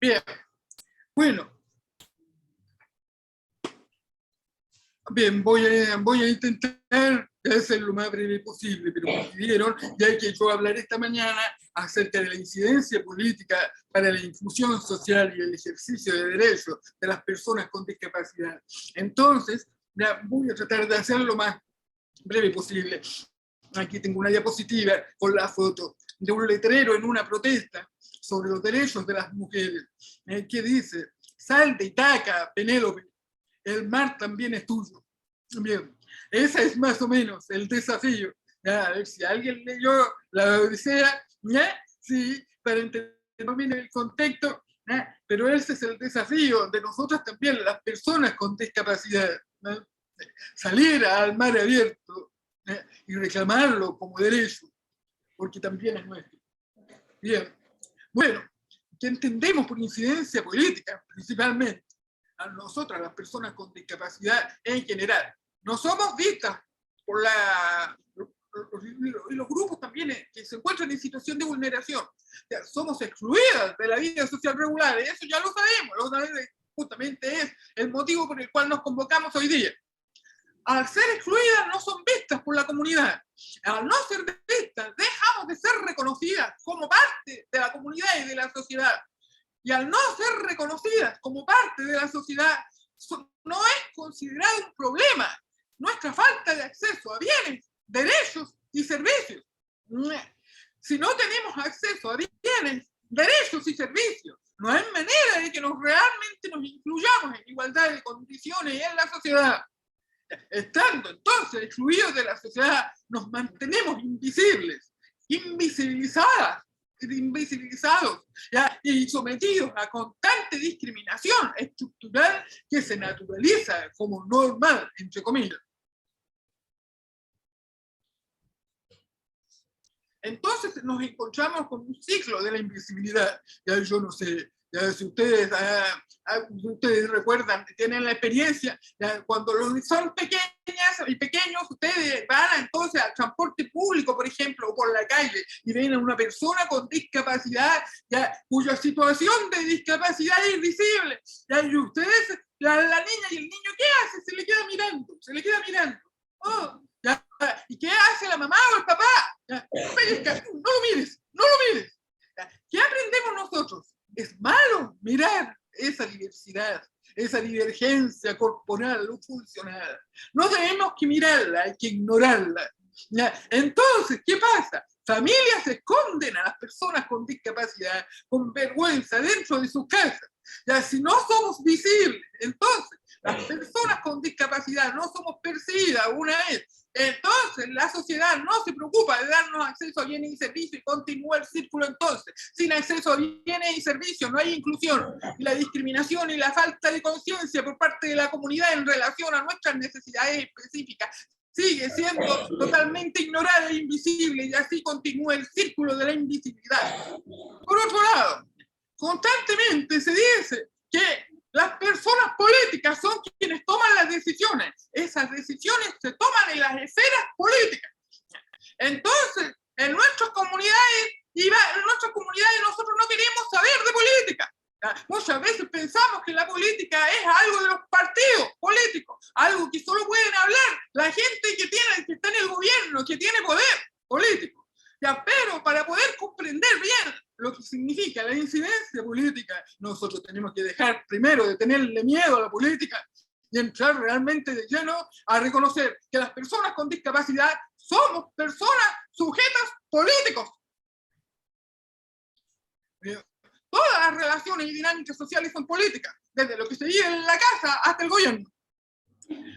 Bien, bueno, bien, voy a intentar ser lo más breve posible, pero como vieron, ya que yo hablaré esta mañana acerca de la incidencia política para la inclusión social y el ejercicio de derechos de las personas con discapacidad. Entonces, ya voy a tratar de hacerlo lo más breve posible. Aquí tengo una diapositiva con la foto de un letrero en una protesta sobre los derechos de las mujeres, que dice: sal de Itaca, Penélope, el mar también es tuyo. Bien, ese es más o menos el desafío. Ya, a ver si alguien leyó la Odisea, ¿ya? Sí, para entender bien el contexto, ¿ya? Pero ese es el desafío de nosotras también, las personas con discapacidad, ¿no? Salir al mar abierto, ¿ya? Y reclamarlo como derecho, porque también es nuestro. Bien, bueno, ¿qué entendemos por incidencia política? Principalmente a nosotras, las personas con discapacidad en general. No somos vistas por los grupos también que se encuentran en situación de vulneración. O sea, somos excluidas de la vida social regular, eso ya lo sabemos, justamente es el motivo por el cual nos convocamos hoy día. Al ser excluidas no son vistas por la comunidad. Al no ser vistas, dejamos de ser reconocidas como parte de la comunidad y de la sociedad. Y al no ser reconocidas como parte de la sociedad, no es considerado un problema nuestra falta de acceso a bienes, derechos y servicios. Si no tenemos acceso a bienes, derechos y servicios, no hay manera de que realmente nos incluyamos en igualdad de condiciones en la sociedad. Estando entonces excluidos de la sociedad, nos mantenemos invisibles, invisibilizados, ¿ya? Y sometidos a constante discriminación estructural que se naturaliza como normal, entre comillas. Entonces nos encontramos con un ciclo de la invisibilidad. Ya yo no sé, ya si ustedes recuerdan, tienen la experiencia, ya cuando son pequeñas y pequeños, ustedes van entonces al transporte público, por ejemplo, o por la calle, y ven a una persona con discapacidad, ya, cuya situación de discapacidad es invisible, ya, y ustedes, la niña y el niño, ¿qué hace? Se le queda mirando. Oh, ¿ya? ¿Y qué hace la mamá o el papá? ¿Ya? No lo mires. ¿Ya? ¿Qué aprendemos nosotros? Es malo mirar esa diversidad, esa divergencia corporal o funcional. No tenemos que mirarla, hay que ignorarla. ¿Ya? Entonces, ¿qué pasa? Familias esconden a las personas con discapacidad con vergüenza dentro de sus casas. Ya, si no somos visibles, entonces las personas con discapacidad no somos percibidas una vez, entonces la sociedad no se preocupa de darnos acceso a bienes y servicios y continúa el círculo entonces. Sin acceso a bienes y servicios no hay inclusión, y la discriminación y la falta de conciencia por parte de la comunidad en relación a nuestras necesidades específicas sigue siendo totalmente ignorada e invisible, y así continúa el círculo de la invisibilidad. Por otro lado, constantemente se dice que las personas políticas son quienes toman las decisiones. Esas decisiones se toman en las esferas políticas. Entonces, en nuestras comunidades nosotros no queremos saber de política. Muchas veces pensamos que la política es algo de los partidos políticos, algo que solo pueden hablar la gente que está en el gobierno, que tiene poder político. Ya, pero para poder comprender bien lo que significa la incidencia política, nosotros tenemos que dejar primero de tenerle miedo a la política y entrar realmente de lleno a reconocer que las personas con discapacidad somos personas sujetas políticos. Todas las relaciones y dinámicas sociales son políticas, desde lo que se vive en la casa hasta el gobierno.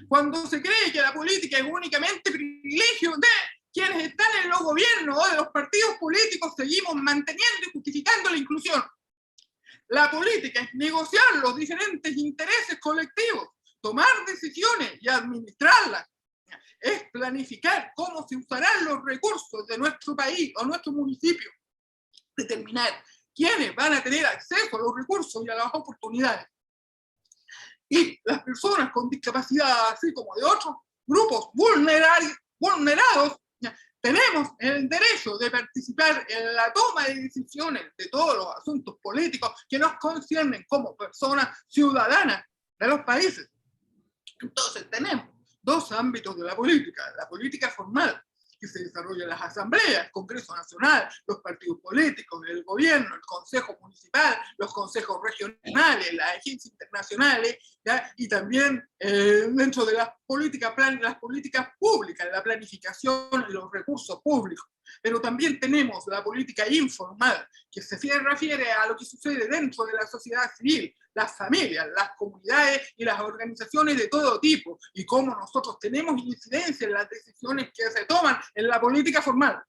Cuando se cree que la política es únicamente privilegio de quienes están en los gobiernos o de los partidos políticos, seguimos manteniendo y justificando la inclusión. La política es negociar los diferentes intereses colectivos, tomar decisiones y administrarlas. es planificar cómo se usarán los recursos de nuestro país o nuestro municipio, determinar quiénes van a tener acceso a los recursos y a las oportunidades. Y las personas con discapacidad, así como de otros grupos vulnerados, tenemos el derecho de participar en la toma de decisiones de todos los asuntos políticos que nos conciernen como personas ciudadanas de los países. Entonces tenemos dos ámbitos de la política formal, que se desarrolla en las asambleas, el Congreso Nacional, los partidos políticos, el gobierno, el Consejo Municipal, los consejos regionales, las agencias internacionales, ¿ya? Y también dentro de las políticas públicas, la planificación y los recursos públicos. Pero también tenemos la política informal, que se refiere a lo que sucede dentro de la sociedad civil, las familias, las comunidades y las organizaciones de todo tipo, y cómo nosotros tenemos incidencia en las decisiones que se toman en la política formal.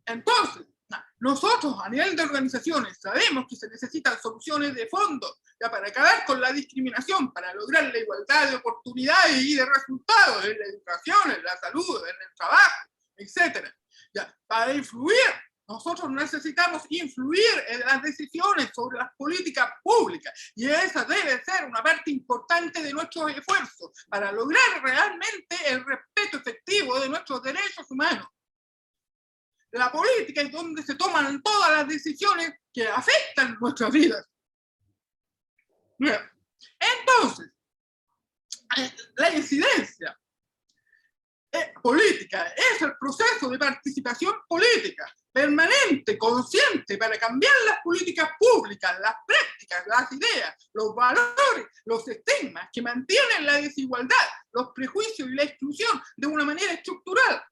Entonces, nosotros a nivel de organizaciones sabemos que se necesitan soluciones de fondo ya para acabar con la discriminación, para lograr la igualdad de oportunidades y de resultados en la educación, en la salud, en el trabajo, etc. Ya, para influir, nosotros necesitamos influir en las decisiones sobre las políticas públicas, y esa debe ser una parte importante de nuestros esfuerzos para lograr realmente el respeto efectivo de nuestros derechos humanos. La política es donde se toman todas las decisiones que afectan nuestras vidas. Bien. Entonces, la incidencia política es el proceso de participación política permanente, consciente, para cambiar las políticas públicas, las prácticas, las ideas, los valores, los estigmas que mantienen la desigualdad, los prejuicios y la exclusión de una manera estructural.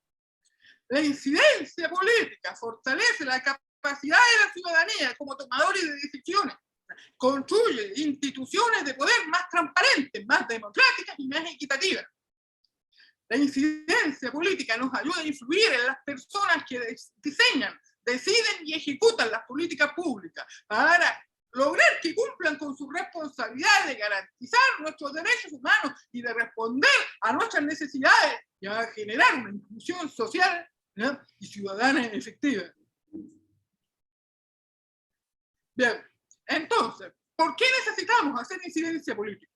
La incidencia política fortalece la capacidad de la ciudadanía como tomadores de decisiones, construye instituciones de poder más transparentes, más democráticas y más equitativas. La incidencia política nos ayuda a influir en las personas que diseñan, deciden y ejecutan las políticas públicas para lograr que cumplan con su responsabilidad de garantizar nuestros derechos humanos y de responder a nuestras necesidades y a generar una inclusión social, ¿no?, y ciudadana efectiva. Bien, entonces, ¿por qué necesitamos hacer incidencia política?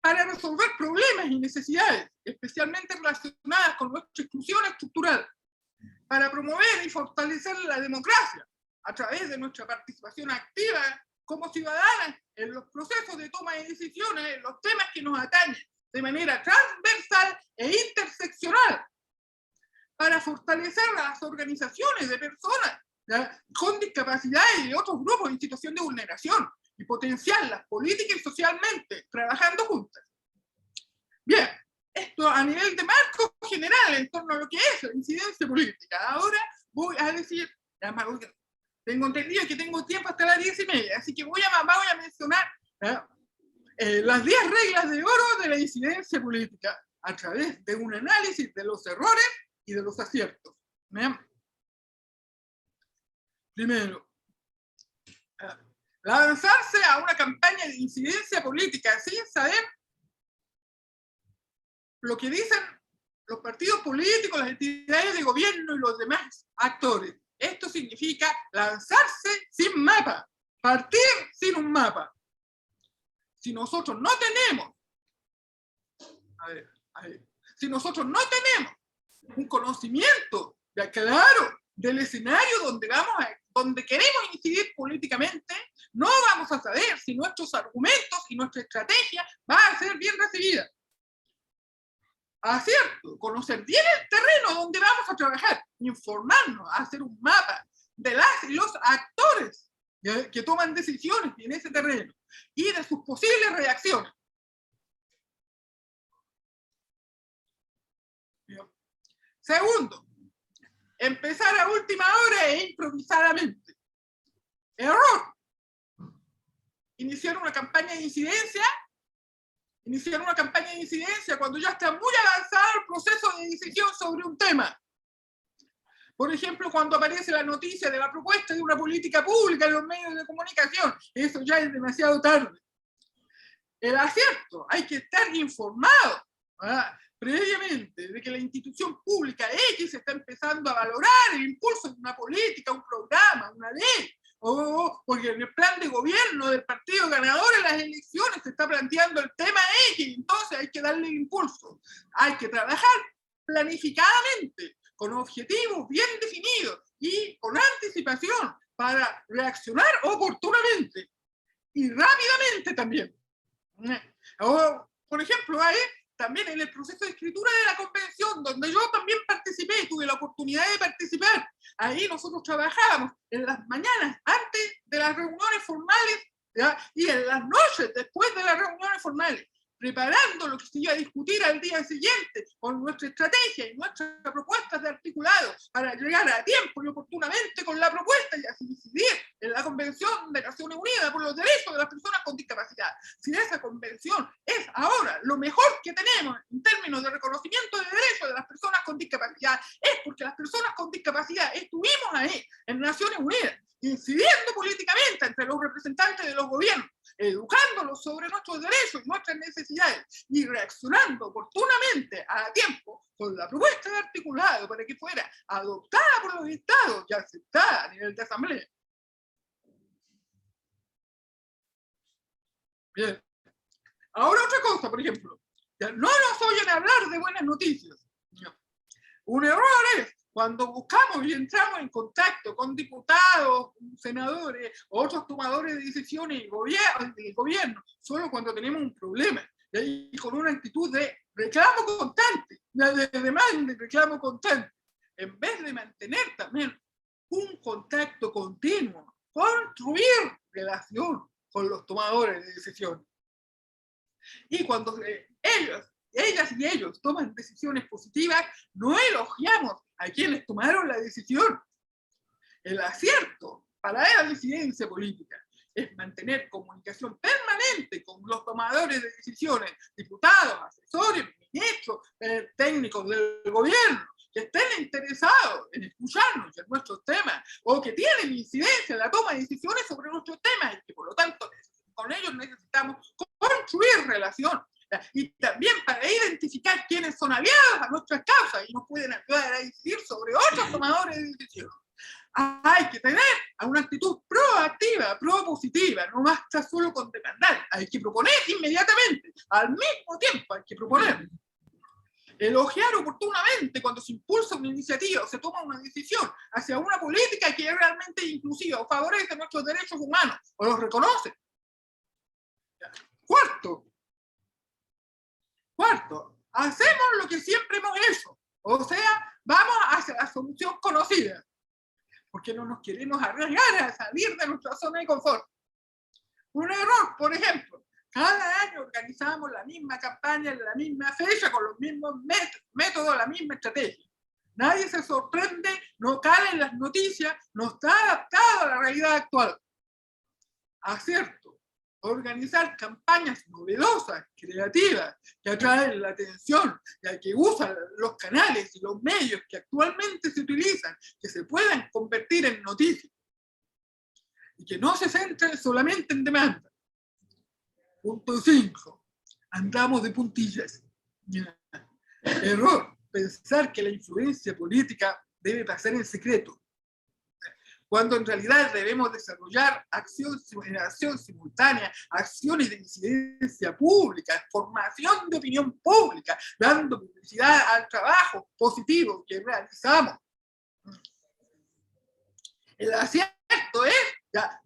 Para resolver problemas y necesidades, especialmente relacionadas con nuestra exclusión estructural, para promover y fortalecer la democracia a través de nuestra participación activa como ciudadanas en los procesos de toma de decisiones, en los temas que nos atañen, de manera transversal e interseccional, para fortalecer las organizaciones de personas, ¿ya?, con discapacidades y de otros grupos en situación de vulneración, y potenciarlas política y socialmente, trabajando juntas. Bien, esto a nivel de marco general en torno a lo que es la incidencia política. Ahora voy a decir, tengo entendido que tengo tiempo hasta las 10:30, así que voy a mencionar las 10 reglas de oro de la incidencia política a través de un análisis de los errores y de los aciertos. ¿Bien? Primero, lanzarse a una campaña de incidencia política sin saber lo que dicen los partidos políticos, las entidades de gobierno y los demás actores. Esto significa lanzarse sin mapa, partir sin un mapa. Si nosotros no tenemos, si nosotros no tenemos un conocimiento ya claro del escenario donde queremos incidir políticamente, no vamos a saber si nuestros argumentos y nuestra estrategia va a ser bien recibida. Acierto, conocer bien el terreno donde vamos a trabajar, informarnos, hacer un mapa de las y los actores que toman decisiones en ese terreno y de sus posibles reacciones. Segundo, empezar a última hora e improvisadamente. Error. Iniciar una campaña de incidencia cuando ya está muy avanzado el proceso de decisión sobre un tema. Por ejemplo, cuando aparece la noticia de la propuesta de una política pública en los medios de comunicación. Eso ya es demasiado tarde. El acierto, hay que estar informado previamente de que la institución pública X está empezando a valorar el impulso de una política, un programa, una ley, o porque en el plan de gobierno del partido ganador en las elecciones se está planteando el tema X, entonces hay que darle impulso. Hay que trabajar planificadamente, con objetivos bien definidos y con anticipación para reaccionar oportunamente y rápidamente también. O, por ejemplo, hay también en el proceso de escritura de la convención, donde yo también participé, tuve la oportunidad de participar. Ahí nosotros trabajábamos en las mañanas antes de las reuniones formales, ¿ya? Y en las noches después de las reuniones formales, preparando lo que se iba a discutir al día siguiente con nuestra estrategia y nuestras propuestas de articulado para llegar a tiempo y oportunamente con la propuesta y así decidir en la Convención de Naciones Unidas por los Derechos de las Personas con Discapacidad. Si esa convención es ahora lo mejor que tenemos en términos de reconocimiento de derechos de las personas con discapacidad, es porque las personas con discapacidad estuvimos ahí en Naciones Unidas, incidiendo políticamente entre los representantes de los gobiernos, educándolos sobre nuestros derechos y nuestras necesidades y reaccionando oportunamente a tiempo con la propuesta de articulado para que fuera adoptada por los estados y aceptada a nivel de asamblea. Bien. Ahora otra cosa, por ejemplo, no nos oyen hablar de buenas noticias. Un error es cuando buscamos y entramos en contacto con diputados, senadores, otros tomadores de decisiones y gobierno, solo cuando tenemos un problema, y con una actitud de reclamo constante, de demanda de reclamo constante, en vez de mantener también un contacto continuo, construir relación con los tomadores de decisiones. Y cuando ellas y ellos toman decisiones positivas, no elogiamos a quienes tomaron la decisión. El acierto para la disidencia política es mantener comunicación permanente con los tomadores de decisiones, diputados, asesores, ministros, técnicos del gobierno, que estén interesados en escucharnos en nuestros temas o que tienen incidencia en la toma de decisiones sobre nuestros temas y que por lo tanto con ellos necesitamos construir relación. Y también para identificar quiénes son aliados a nuestras causas y nos pueden ayudar a decidir sobre otros tomadores de decisiones. Hay que tener una actitud proactiva, propositiva, no basta solo con demandar, hay que proponer inmediatamente, al mismo tiempo hay que proponer. Elogiar oportunamente cuando se impulsa una iniciativa o se toma una decisión hacia una política que es realmente inclusiva o favorece nuestros derechos humanos o los reconoce. Cuarto, hacemos lo que siempre hemos hecho, o sea, vamos hacia la solución conocida, porque no nos queremos arriesgar a salir de nuestra zona de confort. Un error, por ejemplo, cada año organizamos la misma campaña en la misma fecha, con los mismos métodos, la misma estrategia. Nadie se sorprende, no cae en las noticias, no está adaptado a la realidad actual. Acierto. Organizar campañas novedosas, creativas, que atraen la atención, ya que usan los canales y los medios que actualmente se utilizan, que se puedan convertir en noticias y que no se centren solamente en demanda. Punto 5. Andamos de puntillas. Error, pensar que la influencia política debe pasar en secreto, cuando en realidad debemos desarrollar acción simultánea, acciones de incidencia pública, formación de opinión pública, dando publicidad al trabajo positivo que realizamos. El acierto es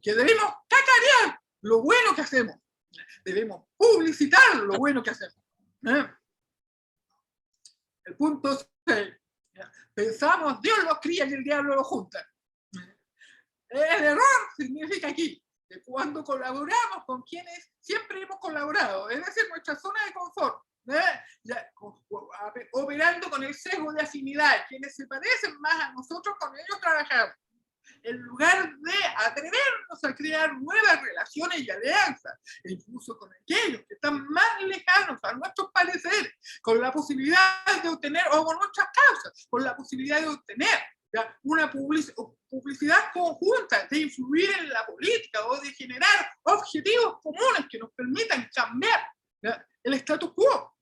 que debemos cacarear lo bueno que hacemos, debemos publicitar lo bueno que hacemos. El punto 6. Pensamos, Dios los cría y el diablo los junta. El error significa aquí que cuando colaboramos con quienes siempre hemos colaborado, es decir, nuestra zona de confort, operando con el sesgo de afinidad, quienes se parecen más a nosotros, con ellos trabajamos. En lugar de atrevernos a crear nuevas relaciones y alianzas, e incluso con aquellos que están más lejanos a nuestros pareceres, con la posibilidad de obtener, o con nuestras causas, con la posibilidad de obtener una publicidad conjunta, de influir en la política o de generar objetivos comunes que nos permitan cambiar el status quo.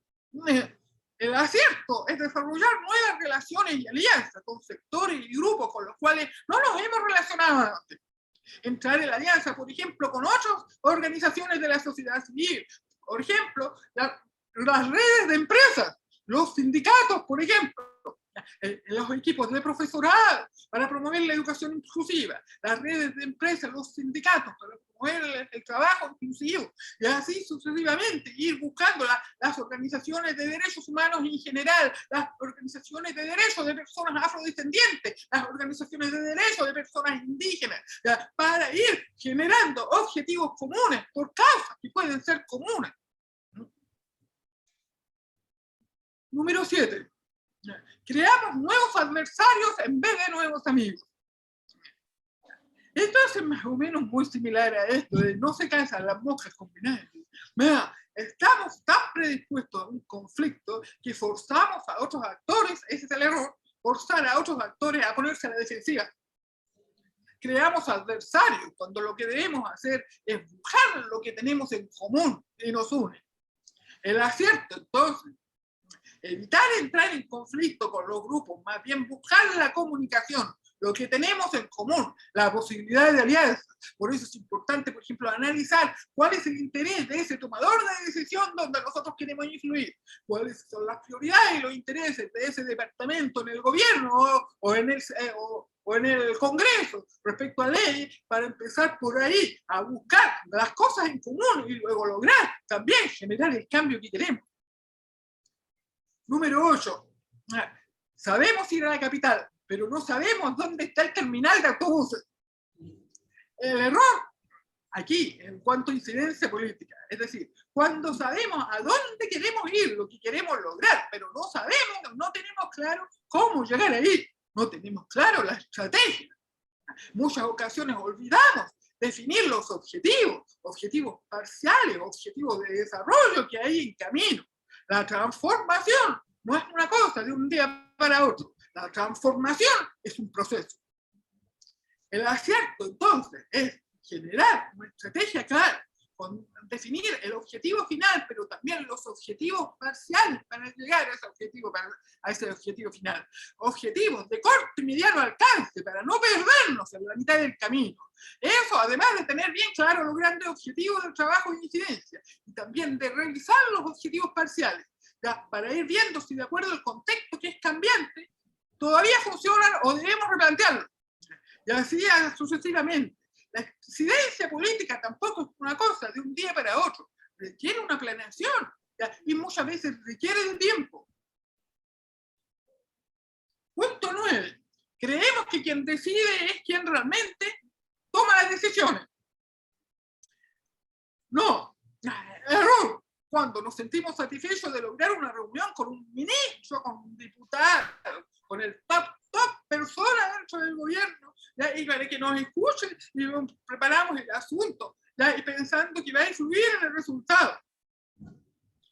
El acierto es desarrollar nuevas relaciones y alianzas con sectores y grupos con los cuales no nos hemos relacionado antes. Entrar en la alianza, por ejemplo, con otras organizaciones de la sociedad civil, por ejemplo, las redes de empresas, los sindicatos, por ejemplo, los equipos de profesorado para promover la educación inclusiva, las redes de empresas, los sindicatos para promover el trabajo inclusivo, y así sucesivamente, ir buscando las organizaciones de derechos humanos en general, las organizaciones de derechos de personas afrodescendientes, las organizaciones de derechos de personas indígenas, ¿ya? Para ir generando objetivos comunes por causas que pueden ser comunes. Número 7. Creamos nuevos adversarios en vez de nuevos amigos. Esto es más o menos muy similar a esto de no se cansan las moscas con vinagre. Estamos tan predispuestos a un conflicto que forzamos a otros actores, ese es el error, forzar a otros actores a ponerse a la defensiva. Creamos adversarios cuando lo que debemos hacer es buscar lo que tenemos en común y nos une. El acierto, entonces, evitar entrar en conflicto con los grupos, más bien buscar la comunicación, lo que tenemos en común, la posibilidad de alianza. Por eso es importante, por ejemplo, analizar cuál es el interés de ese tomador de decisión donde nosotros queremos influir, cuáles son las prioridades y los intereses de ese departamento en el gobierno o en el Congreso respecto a leyes, para empezar por ahí a buscar las cosas en común y luego lograr también generar el cambio que queremos. Número 8. Sabemos ir a la capital, pero no sabemos dónde está el terminal de autobuses. El error aquí, en cuanto a incidencia política, es decir, cuando sabemos a dónde queremos ir, lo que queremos lograr, pero no sabemos, no tenemos claro cómo llegar ahí, no tenemos claro la estrategia. Muchas ocasiones olvidamos definir los objetivos parciales, objetivos de desarrollo que hay en camino. La transformación no es una cosa de un día para otro. La transformación es un proceso. El acierto, entonces, es generar una estrategia clara, con definir el objetivo final, pero también los objetivos parciales para llegar a ese objetivo final. Objetivos de corto y mediano alcance para no perdernos en la mitad del camino. Eso, además de tener bien claro los grandes objetivos del trabajo de incidencia, y también de revisar los objetivos parciales, ¿ya? Para ir viendo si de acuerdo al contexto que es cambiante, todavía funcionan o debemos replantearlo. Y así sucesivamente. La incidencia política tampoco es una cosa de un día para otro. Requiere una planeación, ¿ya? Y muchas veces requiere de tiempo. Punto 9. Creemos que quien decide es quien realmente toma las decisiones. No, error. Cuando nos sentimos satisfechos de lograr una reunión con un ministro, con un diputado, con el top persona dentro del gobierno, ¿ya? Y para que nos escuchen y preparamos el asunto, ¿ya? Y pensando que va a influir en el resultado.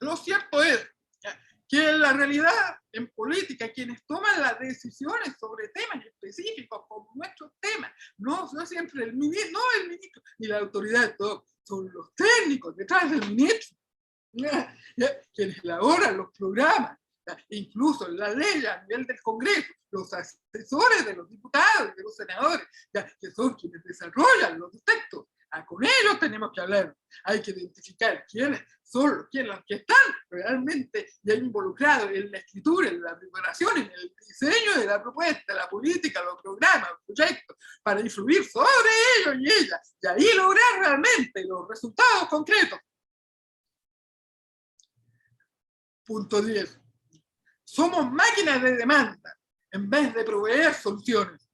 Lo cierto es, ¿ya? Que en la realidad, en política, quienes toman las decisiones sobre temas específicos como nuestros temas, no siempre el ministro, ni la autoridad, todo, son los técnicos detrás del ministro, ¿ya? Quienes elaboran los programas, ¿ya? Incluso la ley a nivel del Congreso, los asesores de los diputados y de los senadores, ¿ya? Que son quienes desarrollan los textos. Con ellos tenemos que hablar. Hay que identificar quiénes son los que están realmente ya involucrados en la escritura, en la preparación, en el diseño de la propuesta, la política, los programas, los proyectos, para influir sobre ellos y ellas, y ahí lograr realmente los resultados concretos. Punto 10. Somos máquinas de demanda en vez de proveer soluciones.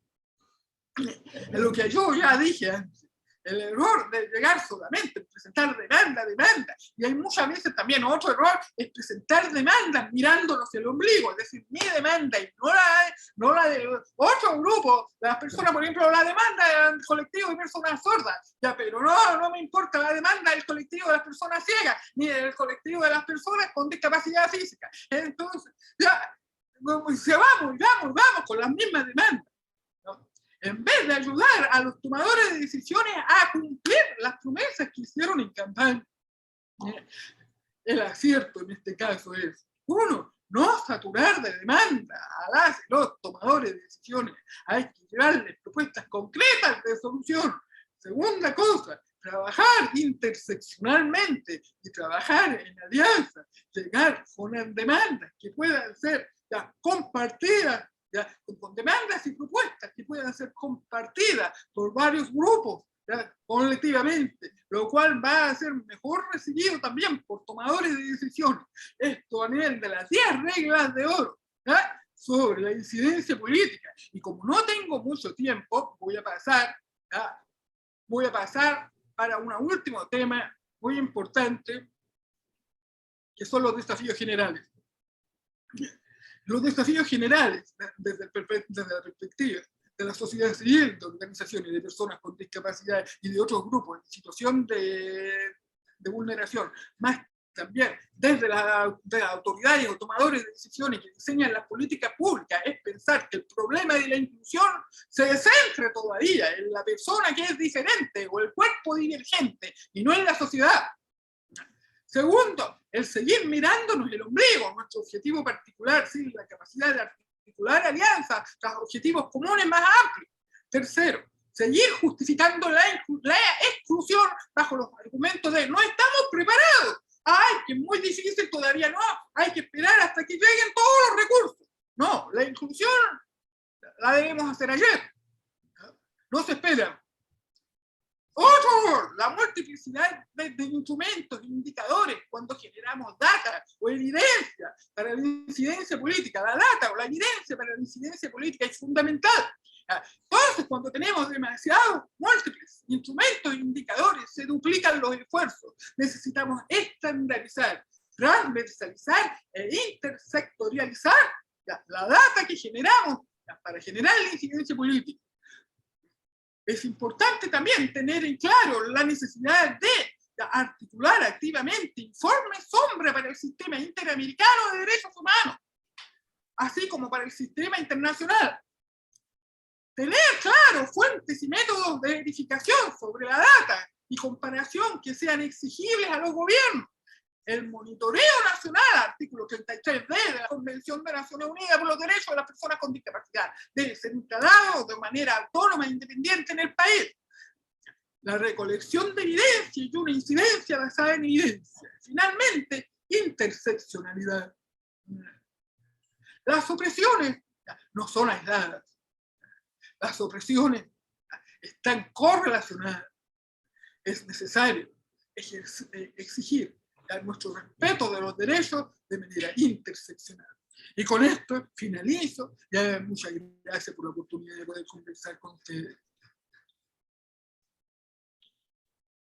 Es lo que yo ya dije antes. El error de llegar solamente a presentar demanda, y hay muchas veces también otro error, es presentar demandas mirándonos el ombligo, es decir, mi demanda y no la de otro grupo, las personas, por ejemplo, la demanda del colectivo de personas sordas, ya, pero no me importa la demanda del colectivo de las personas ciegas, ni del colectivo de las personas con discapacidad física. Entonces, ya, vamos con las mismas demandas. En vez de ayudar a los tomadores de decisiones a cumplir las promesas que hicieron en campaña. El acierto en este caso es, 1, no saturar de demanda a las y los tomadores de decisiones. Hay que llevarles propuestas concretas de solución. Segunda cosa, trabajar interseccionalmente y trabajar en alianza, llegar con demandas que puedan ser ya compartidas, ya, con demandas y propuestas que puedan ser compartidas por varios grupos, ya, colectivamente, lo cual va a ser mejor recibido también por tomadores de decisiones. Esto a nivel de las 10 reglas de oro, ¿ya?, sobre la incidencia política. Y como no tengo mucho tiempo, voy a pasar para un último tema muy importante, que son los desafíos generales. Los desafíos generales, desde la perspectiva de la sociedad civil, de organizaciones, de personas con discapacidad y de otros grupos en situación de vulneración, más también desde de las autoridades o tomadores de decisiones que diseñan las políticas públicas, es pensar que el problema de la inclusión se centre todavía en la persona que es diferente o el cuerpo divergente y no en la sociedad. Segundo, el seguir mirándonos el ombligo, nuestro objetivo particular, ¿sí?, la capacidad de articular alianzas tras objetivos comunes más amplios. Tercero, seguir justificando la exclusión bajo los argumentos de no estamos preparados. ¡Ay, que es muy difícil, todavía no! Hay que esperar hasta que lleguen todos los recursos. No, la inclusión la debemos hacer ayer. No se espera. Otro, la multiplicidad de instrumentos, indicadores, cuando generamos data o evidencia para la incidencia política. La data o la evidencia para la incidencia política es fundamental. Entonces, cuando tenemos demasiados múltiples instrumentos e indicadores, se duplican los esfuerzos. Necesitamos estandarizar, transversalizar e intersectorializar la data que generamos para generar la incidencia política. Es importante también tener en claro la necesidad de articular activamente informes sombra para el sistema interamericano de derechos humanos, así como para el sistema internacional. Tener claro fuentes y métodos de verificación sobre la data y comparación que sean exigibles a los gobiernos. El monitoreo nacional, artículo 33D de la Convención de Naciones Unidas por los Derechos de las Personas con Discapacidad, debe ser instalado de manera autónoma e independiente en el país. La recolección de evidencia y una incidencia basada en evidencia. Finalmente, interseccionalidad. Las opresiones no son aisladas. Las opresiones están correlacionadas. Es necesario exigir nuestro respeto de los derechos de manera interseccional. Y con esto finalizo. Muchas gracias por la oportunidad de poder conversar con ustedes.